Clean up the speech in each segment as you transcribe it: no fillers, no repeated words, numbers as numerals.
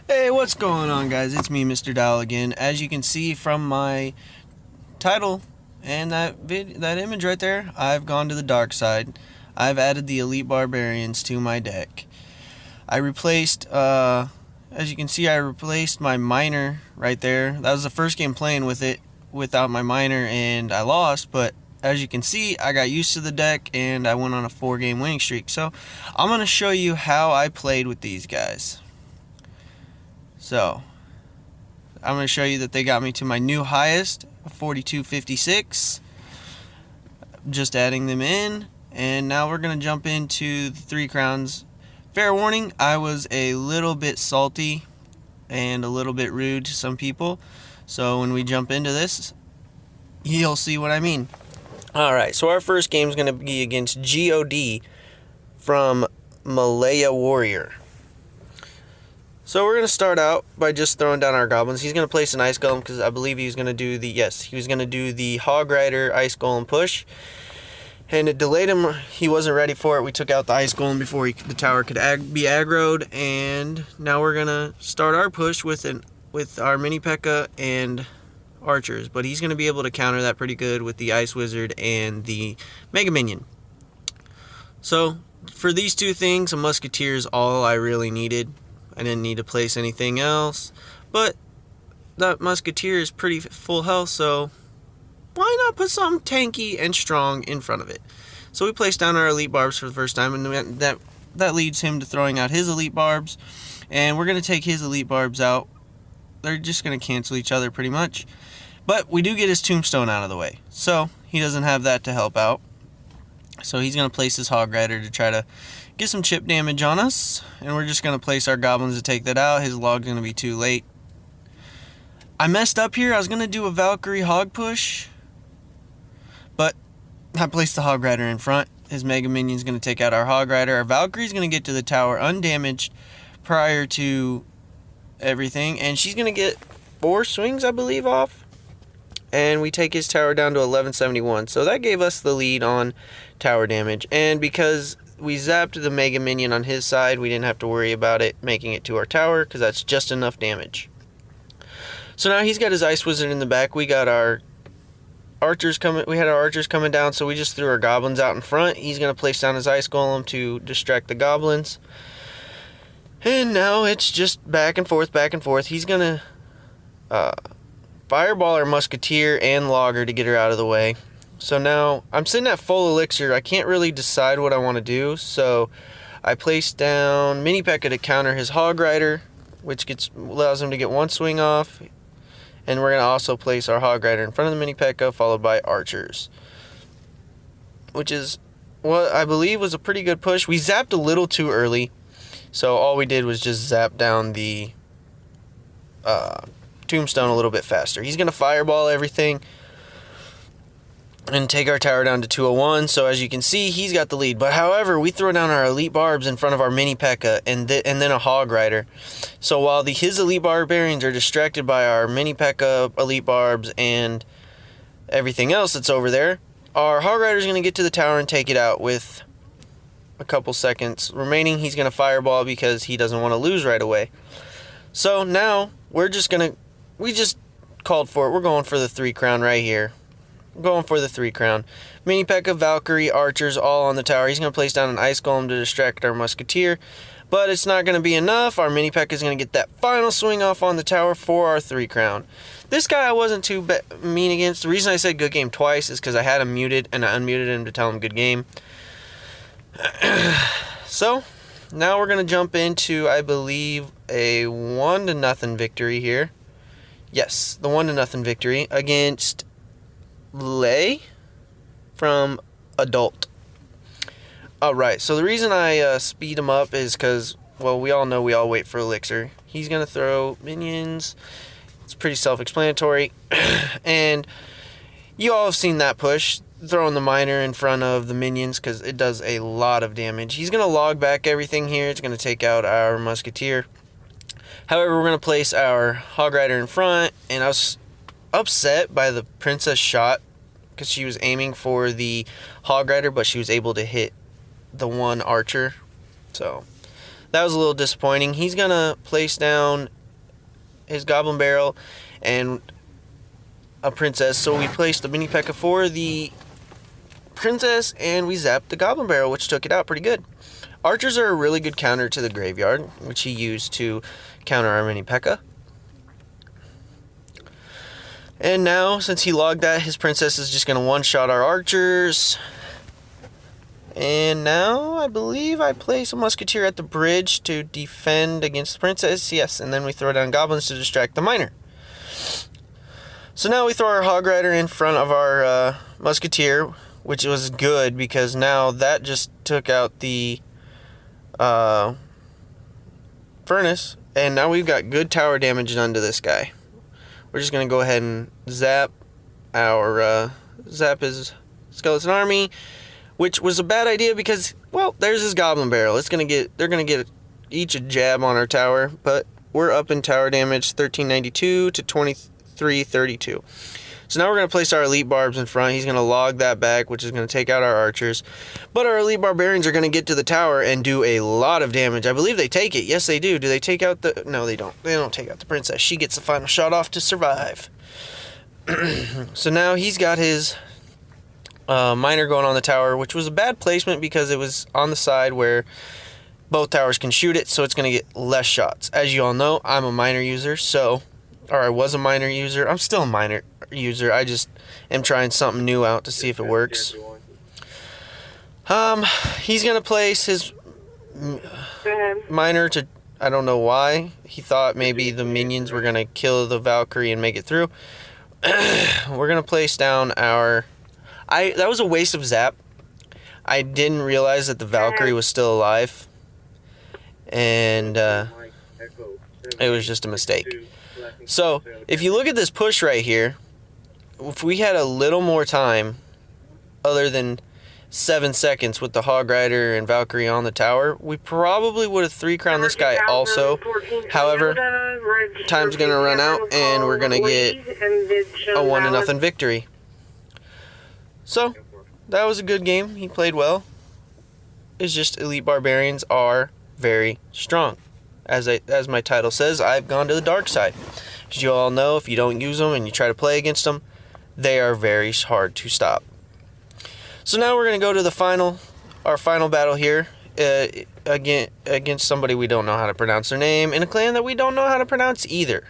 Hey, what's going on, guys? It's me, Mr. Dial again. As you can see from my title and that image right there, I've gone to the dark side. I've added the Elite Barbarians to my deck. I replaced, as you can see, I replaced my Miner right there. That was the first game playing with it without my Miner, and I lost, but as you can see, I got used to the deck, and I went on a 4-game winning streak. So, I'm going to show you how I played with these guys. So, I'm going to show you that they got me to my new highest, 4256. Just adding them in. And now we're going to jump into the 3 crowns. Fair warning, I was a little bit salty and a little bit rude to some people. So when we jump into this, you'll see what I mean. Alright, so our first game is going to be against God from Malaya Warrior. So we're going to start out by just throwing down our goblins. He's going to place an ice golem because I believe he was going to do the Hog Rider ice golem push. And it delayed him. He wasn't ready for it. We took out the ice golem before the tower could be aggroed. And now we're going to start our push with our mini P.E.K.K.A. and archers. But he's going to be able to counter that pretty good with the ice wizard and the mega minion. So for these two things, a musketeer is all I really needed. I didn't need to place anything else, but that musketeer is pretty full health, so why not put something tanky and strong in front of it? So we placed down our elite barbs for the first time, and that leads him to throwing out his elite barbs, and we're going to take his elite barbs out. They're just going to cancel each other pretty much, but we do get his tombstone out of the way, so he doesn't have that to help out. So he's going to place his Hog Rider to try to get some chip damage on us, and we're just going to place our goblins to take that out. His log's going to be too late. I messed up here. I was going to do a Valkyrie hog push, but I placed the Hog Rider in front. His Mega Minion's going to take out our Hog Rider. Our Valkyrie's going to get to the tower undamaged prior to everything, and she's going to get 4 swings, I believe, off. And we take his tower down to 1171. So that gave us the lead on tower damage. And because we zapped the Mega Minion on his side, we didn't have to worry about it making it to our tower, because that's just enough damage. So now he's got his Ice Wizard in the back. We got our archers coming. We had our archers coming down, so we just threw our goblins out in front. He's going to place down his Ice Golem to distract the goblins. And now it's just back and forth, back and forth. He's going to fireball our musketeer and logger to get her out of the way. So now I'm sitting at full elixir. I can't really decide what I want to do, so I placed down mini P.E.K.K.A. to counter his Hog Rider, which allows him to get 1 swing off. And we're going to also place our Hog Rider in front of the mini P.E.K.K.A. followed by archers, which is what I believe was a pretty good push. We zapped a little too early, so all we did was just zap down the tombstone a little bit faster. He's going to fireball everything and take our tower down to 201. So as you can see, he's got the lead. But however, we throw down our elite barbs in front of our mini P.E.K.K.A. and then a Hog Rider. So while his elite barbarians are distracted by our mini P.E.K.K.A. elite barbs and everything else that's over there, our Hog Rider is going to get to the tower and take it out with a couple seconds remaining. He's going to fireball because he doesn't want to lose right away. So now we just called for it. We're going for the 3 crown right here. Going for the 3 crown. Mini P.E.K.K.A., Valkyrie, archers, all on the tower. He's going to place down an ice golem to distract our musketeer. But it's not going to be enough. Our mini P.E.K.K.A. is going to get that final swing off on the tower for our 3 crown. This guy I wasn't too mean against. The reason I said good game twice is because I had him muted and I unmuted him to tell him good game. So, now we're going to jump into, I believe, a 1-0 victory here. Yes, the 1-0 victory against Lay from Adult. Alright, so the reason I speed him up is because, well, we all know we all wait for elixir. He's going to throw minions. It's pretty self-explanatory. And you all have seen that push, throwing the miner in front of the minions, because it does a lot of damage. He's going to log back everything here. It's going to take out our musketeer. However, we're going to place our Hog Rider in front, and I was upset by the princess shot because she was aiming for the Hog Rider, but she was able to hit the one archer. So that was a little disappointing. He's going to place down his Goblin Barrel and a Princess. So we placed the Mini P.E.K.K.A for the Princess, and we zapped the Goblin Barrel, which took it out pretty good. Archers are a really good counter to the graveyard, which he used to counter our Mini P.E.K.K.A. And now, since he logged that, his Princess is just going to one-shot our archers. And now, I believe I place a Musketeer at the bridge to defend against the Princess. Yes, and then we throw down Goblins to distract the Miner. So now we throw our Hog Rider in front of our Musketeer, which was good because now that just took out the Furnace. And now we've got good tower damage done to this guy. We're just going to go ahead and zap his Skeleton Army, which was a bad idea because, well, there's his Goblin Barrel. They're going to get each a jab on our tower, but we're up in tower damage 1392 to 2332. So now we're going to place our Elite Barbs in front. He's going to log that back, which is going to take out our archers. But our Elite Barbarians are going to get to the tower and do a lot of damage. I believe they take it. Yes, they do. Do they take out the... No, they don't. They don't take out the Princess. She gets the final shot off to survive. So now he's got his Miner going on the tower, which was a bad placement because it was on the side where both towers can shoot it, so it's going to get less shots. As you all know, I'm a Miner user, or I was a Miner user. I'm still a Miner user. I just am trying something new out to see if it works. He's going to place his Miner to... I don't know why. He thought maybe the minions were going to kill the Valkyrie and make it through. We're going to place down our... That was a waste of zap. I didn't realize that the Valkyrie was still alive. And it was just a mistake. So, if you look at this push right here, if we had a little more time, other than 7 seconds with the Hog Rider and Valkyrie on the tower, we probably would have 3-crowned this guy also. However, time's going to run out, and we're going to get a 1-0 victory. So, that was a good game. He played well. It's just Elite Barbarians are very strong. As my title says, I've gone to the dark side. As you all know, if you don't use them and you try to play against them, they are very hard to stop. So now we're going to go to our final battle here, again against somebody we don't know how to pronounce their name, in a clan that we don't know how to pronounce either.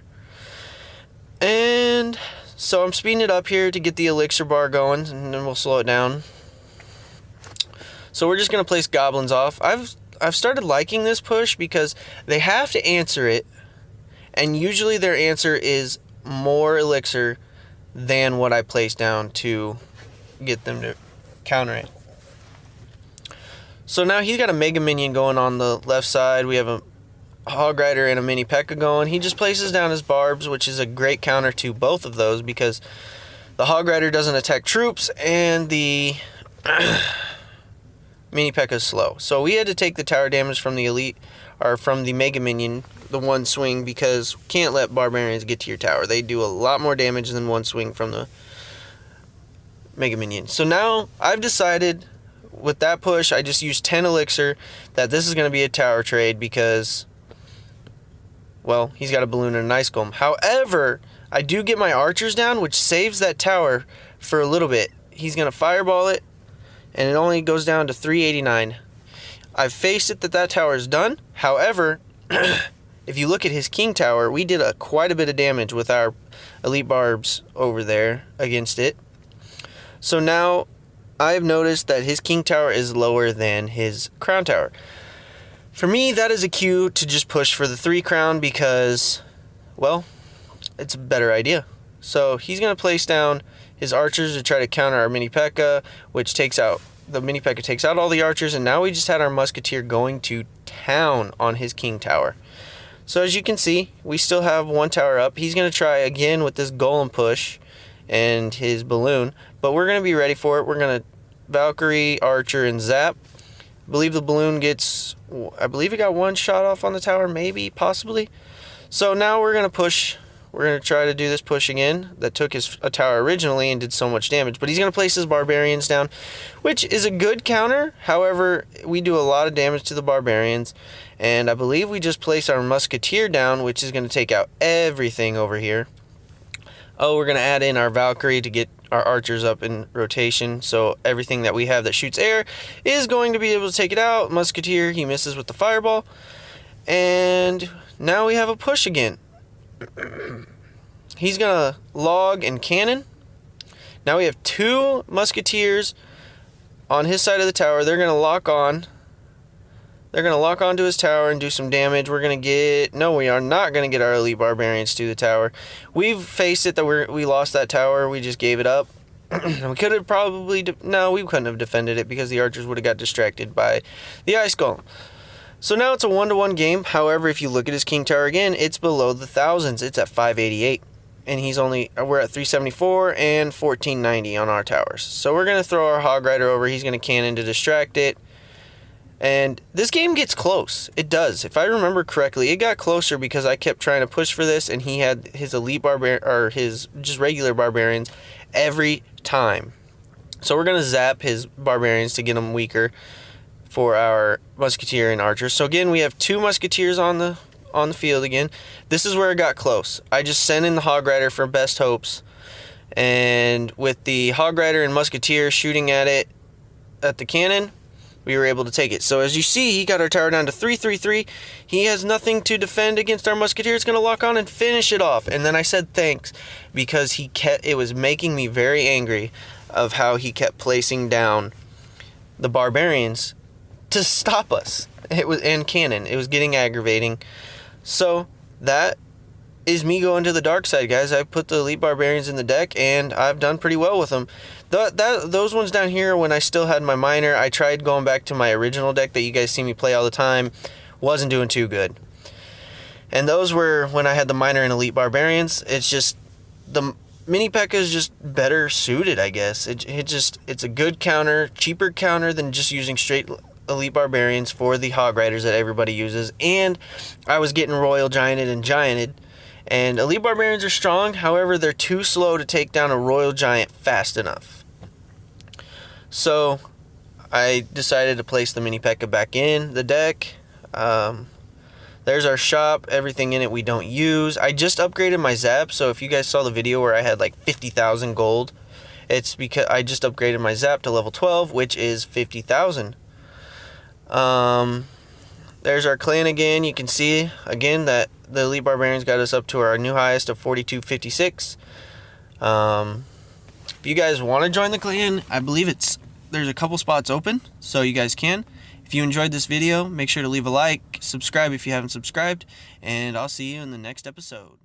And so I'm speeding it up here to get the elixir bar going, and then we'll slow it down. So we're just going to place goblins off. I've started liking this push because they have to answer it, and usually their answer is more elixir than what I place down to get them to counter it. So now he's got a Mega Minion going on the left side. We have a Hog Rider and a Mini P.E.K.K.A going. He just places down his barbs, which is a great counter to both of those because the Hog Rider doesn't attack troops and the Mini P.E.K.K.A is slow. So we had to take the tower damage from the Elite, or from the Mega Minion, the one swing, because we can't let Barbarians get to your tower. They do a lot more damage than one swing from the Mega Minion. So now I've decided with that push, I just used 10 elixir, that this is going to be a tower trade because, well, he's got a balloon and an ice golem. However, I do get my archers down, which saves that tower for a little bit. He's going to fireball it, and it only goes down to 389. I've faced it that tower is done. However, if you look at his king tower, we did quite a bit of damage with our elite barbs over there against it. So now I've noticed that his king tower is lower than his crown tower. For me, that is a cue to just push for the 3 crown because, well, it's a better idea. So he's going to place down his archers to try to counter our Mini P.E.K.K.A, which takes out, the Mini P.E.K.K.A takes out all the archers, and now we just had our musketeer going to town on his king tower. So as you can see, we still have 1 tower up. He's going to try again with this golem push and his balloon, but we're going to be ready for it. We're going to Valkyrie, Archer, and Zap. I believe the balloon gets, I believe it got 1 shot off on the tower, maybe, possibly. So now we're going to push we're going to try to do this push again that took his a tower originally and did so much damage. But he's going to place his barbarians down, which is a good counter. However, we do a lot of damage to the barbarians. And I believe we just place our musketeer down, which is going to take out everything over here. Oh, we're going to add in our Valkyrie to get our archers up in rotation. So everything that we have that shoots air is going to be able to take it out. Musketeer, he misses with the fireball. And now we have a push again. He's going to log and cannon. Now we have 2 musketeers on his side of the tower. They're going to lock on. They're going to lock onto his tower and do some damage. We're going to get... No, we are not going to get our elite barbarians to the tower. We've faced it that we lost that tower. We just gave it up. We could have probably... No, we couldn't have defended it because the archers would have got distracted by the ice golem. So now it's a 1-to-1 game. However, if you look at his king tower again, it's below the thousands. It's at 588. And we're at 374 and 1490 on our towers. So we're going to throw our hog rider over. He's going to cannon to distract it. And this game gets close. It does. If I remember correctly, it got closer because I kept trying to push for this, and he had his elite or his just regular barbarians every time. So we're going to zap his barbarians to get them weaker for our musketeer and archers. So again, we have 2 musketeers on the field again. This is where it got close. I just sent in the hog rider for best hopes. And with the hog rider and musketeer shooting at it at the cannon, we were able to take it. So as you see, he got our tower down to 333. He has nothing to defend against our musketeer. It's going to lock on and finish it off. And then I said thanks because it was making me very angry of how he kept placing down the barbarians to stop us. And cannon. It was getting aggravating. So that is me going to the dark side, guys. I put the elite barbarians in the deck, and I've done pretty well with them. Those ones down here, when I still had my miner, I tried going back to my original deck that you guys see me play all the time. Wasn't doing too good. And those were when I had the miner and elite barbarians. It's just the mini P.E.K.K.A is just better suited, I guess. It's a good counter, cheaper counter than just using straight elite barbarians for the hog riders that everybody uses. And I was getting royal gianted and gianted. And elite barbarians are strong, however, they're too slow to take down a royal giant fast enough. So I decided to place the mini P.E.K.K.A back in the deck. There's our shop, everything in it we don't use. I just upgraded my zap, so if you guys saw the video where I had like 50,000 gold, it's because I just upgraded my zap to level 12, which is 50,000. There's our clan again. You can see again that the elite barbarians got us up to our new highest of 4256. If you guys want to join the clan, I believe there's a couple spots open, so you guys can. If you enjoyed this video, make sure to leave a like, subscribe if you haven't subscribed, and I'll see you in the next episode.